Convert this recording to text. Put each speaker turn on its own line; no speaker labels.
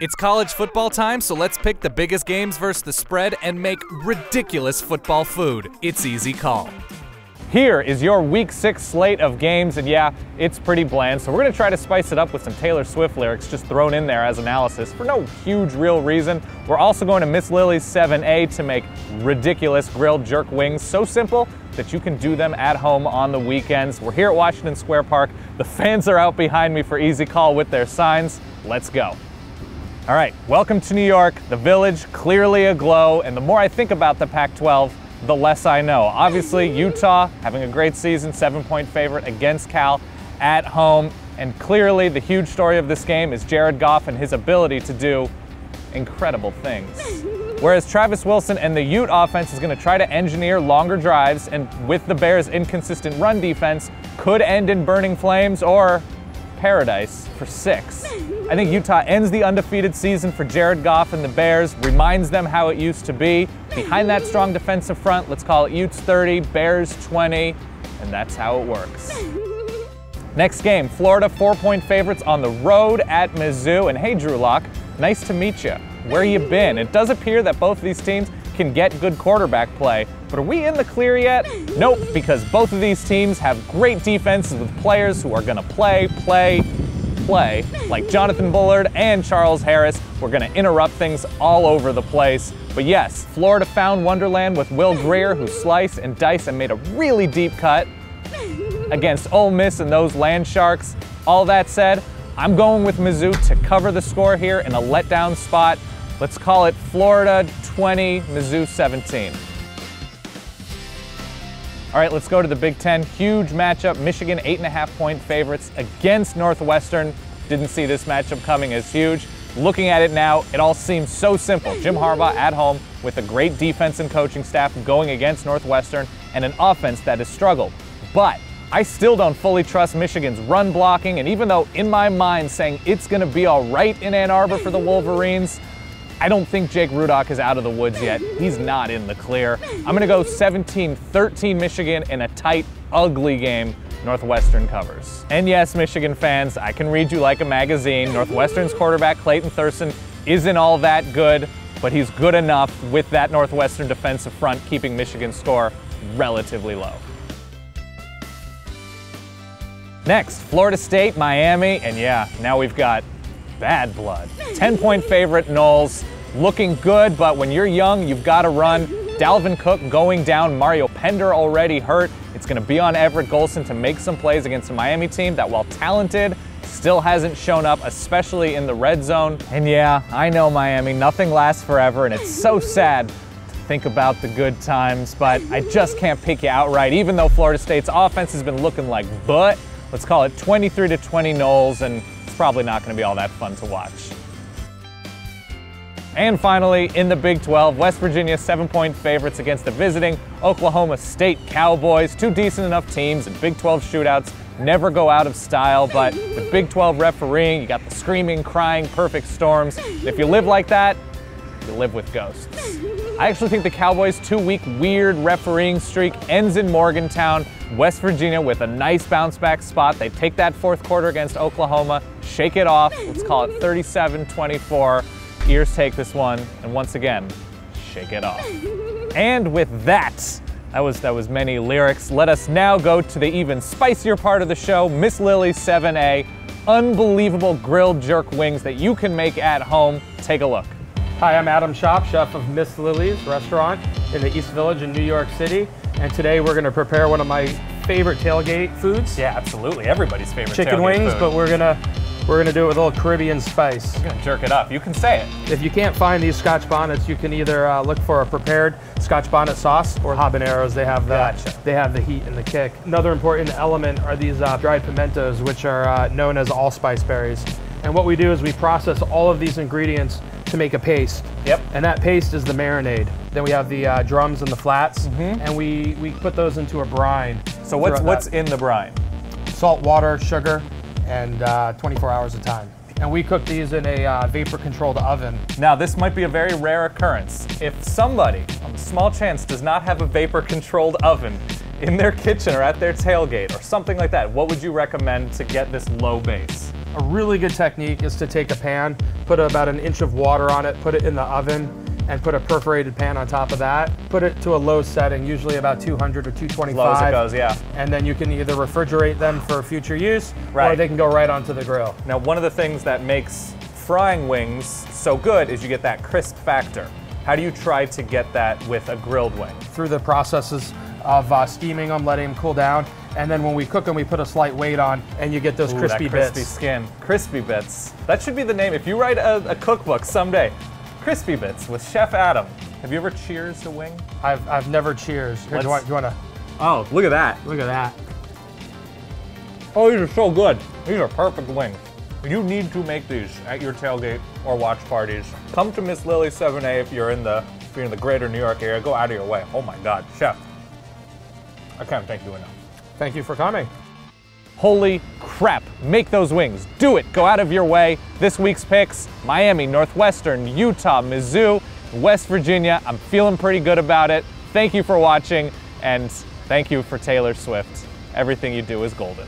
It's college football time, so let's pick the biggest games versus the spread and make ridiculous football food. It's Easy Call.
Here is your Week 6 slate of games, and yeah, it's pretty bland, so we're going to try to spice it up with some Taylor Swift lyrics just thrown in there as analysis for no huge real reason. We're also going to Miss Lily's 7A to make ridiculous grilled jerk wings so simple that you can do them at home on the weekends. We're here at Washington Square Park. The fans are out behind me for Easy Call with their signs. Let's go. All right, welcome to New York, the Village, clearly aglow, and the more I think about the Pac-12, the less I know. Obviously, Utah having a great season, 7-point favorite against Cal at home, and clearly the huge story of this game is Jared Goff and his ability to do incredible things. Whereas Travis Wilson and the Ute offense is going to try to engineer longer drives, and with the Bears' inconsistent run defense, could end in burning flames or paradise for 6. I think Utah ends the undefeated season for Jared Goff and the Bears, reminds them how it used to be. Behind that strong defensive front, let's call it Utes 30, Bears 20, and that's how it works. Next game, Florida 4-point favorites on the road at Mizzou. And hey, Drew Lock, nice to meet you. Where you been? It does appear that both of these teams can get good quarterback play, but are we in the clear yet? Nope, because both of these teams have great defenses with players who are gonna play, like Jonathan Bullard and Charles Harris. We're gonna interrupt things all over the place. But yes, Florida found Wonderland with Will Grier, who sliced and diced and made a really deep cut against Ole Miss and those Land Sharks. All that said, I'm going with Mizzou to cover the score here in a letdown spot. Let's call it Florida 20, Mizzou 17. All right, let's go to the Big Ten. Huge matchup. Michigan 8.5-point favorites against Northwestern. Didn't see this matchup coming as huge. Looking at it now, it all seems so simple. Jim Harbaugh at home with a great defense and coaching staff going against Northwestern and an offense that has struggled. But I still don't fully trust Michigan's run blocking, and even though in my mind saying it's gonna be all right in Ann Arbor for the Wolverines, I don't think Jake Rudock is out of the woods yet. He's not in the clear. I'm gonna go 17-13 Michigan in a tight, ugly game. Northwestern covers. And yes, Michigan fans, I can read you like a magazine. Northwestern's quarterback, Clayton Thurston, isn't all that good, but he's good enough with that Northwestern defensive front keeping Michigan's score relatively low. Next, Florida State, Miami, and yeah, now we've got bad blood. 10-point favorite Noles, looking good, but when you're young, you've got to run. Dalvin Cook going down, Mario Pender already hurt. It's going to be on Everett Golson to make some plays against a Miami team that, while talented, still hasn't shown up, especially in the red zone. And yeah, I know Miami, nothing lasts forever, and it's so sad to think about the good times, but I just can't pick you outright, even though Florida State's offense has been looking like butt. Let's call it 23-20 Noles, and it's probably not going to be all that fun to watch. And finally, in the Big 12, West Virginia 7-point favorites against the visiting Oklahoma State Cowboys. Two decent enough teams, and Big 12 shootouts never go out of style, but with Big 12 refereeing, you got the screaming, crying, perfect storms. If you live like that, you live with ghosts. I actually think the Cowboys' 2-week weird refereeing streak ends in Morgantown. West Virginia with a nice bounce back spot. They take that fourth quarter against Oklahoma, shake it off. Let's call it 37-24. Ears take this one, and once again, shake it off. And with that was many lyrics. Let us now go to the even spicier part of the show, Miss Lily's 7A. Unbelievable grilled jerk wings that you can make at home. Take a look.
Hi, I'm Adam Shop, chef of Miss Lily's restaurant in the East Village in New York City. And today we're gonna prepare one of my favorite tailgate foods.
Yeah, absolutely, everybody's favorite
chicken wings, food. But we're gonna do it with a little Caribbean spice.
I'm gonna jerk it up, you can say it.
If you can't find these Scotch bonnets, you can either look for a prepared Scotch bonnet sauce or habaneros. They have the heat and the kick. Another important element are these dried pimentos, which are known as allspice berries. And what we do is we process all of these ingredients to make a paste.
Yep.
And that paste is the marinade. Then we have the drums and the flats, and we put those into a brine.
So what's in the brine?
Salt, water, sugar, and 24 hours of time. And we cook these in a vapor-controlled oven.
Now, this might be a very rare occurrence. If somebody, on a small chance, does not have a vapor-controlled oven in their kitchen or at their tailgate or something like that, what would you recommend to get this low base?
A really good technique is to take a pan, put about an inch of water on it, put it in the oven, and put a perforated pan on top of that. Put it to a low setting, usually about 200 or 225.
Low as it goes, yeah.
And then you can either refrigerate them for future use,
right,
or they can go right onto the grill.
Now, one of the things that makes frying wings so good is you get that crisp factor. How do you try to get that with a grilled wing?
Through the processes of steaming them, letting them cool down, and then when we cook them, we put a slight weight on, and you get those crispy
that crispy
bits.
Skin, crispy bits. That should be the name. If you write a cookbook someday, Crispy Bits with Chef Adam. Have you ever cheersed a wing?
I've never cheers. Here, do you want to?
Oh, look at that.
Look at that.
Oh, these are so good. These are perfect wings. You need to make these at your tailgate or watch parties. Come to Miss Lily 7A if you're in the greater New York area. Go out of your way. Oh my God, Chef. I can't thank you enough.
Thank you for coming.
Holy crap, make those wings. Do it, go out of your way. This week's picks, Miami, Northwestern, Utah, Mizzou, West Virginia. I'm feeling pretty good about it. Thank you for watching, and thank you for Taylor Swift. Everything you do is golden.